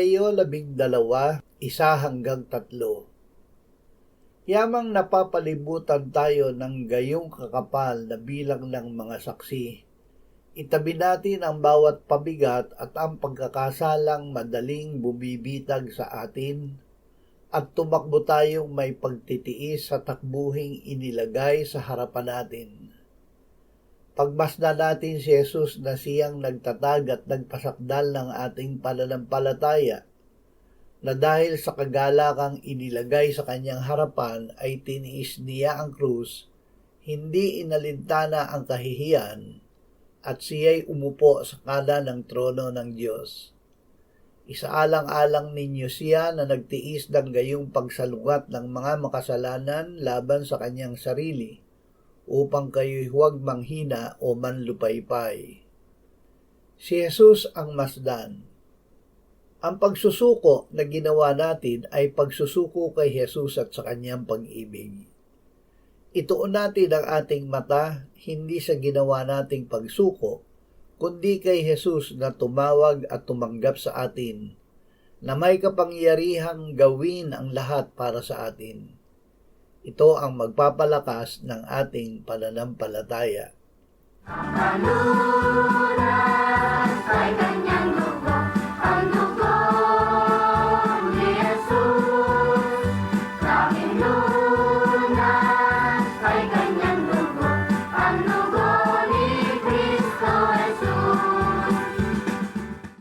Mateo 12:1-3. Yamang napapalibutan tayo ng gayong kakapal na bilang ng mga saksi. Itabi natin ang bawat pabigat at ang pagkakasalang madaling bumibitag sa atin at tumakbo tayong may pagtitiis sa takbuhing inilagay sa harapan natin. Pagmasdan natin si Jesus na siyang nagtatag at nagpasakdal ng ating pananampalataya, na dahil sa kagalakang inilagay sa kanyang harapan ay tiniis niya ang krus, hindi inalintana ang kahihiyan, at siya'y umupo sa kanan ng trono ng Diyos. Isaalang-alang ninyo siya na nagtiis ng gayong pagsalungat ng mga makasalanan laban sa kanyang sarili, upang kayo'y huwag manghina o manlupaypay. Si Jesus ang masdan. Ang pagsusuko na ginawa natin ay pagsusuko kay Jesus at sa kanyang pag-ibig. Ituon natin ang ating mata hindi sa ginawa nating pagsuko, kundi kay Jesus na tumawag at tumanggap sa atin, na may kapangyarihang gawin ang lahat para sa atin. Ito ang magpapalakas ng ating pananampalataya. Ang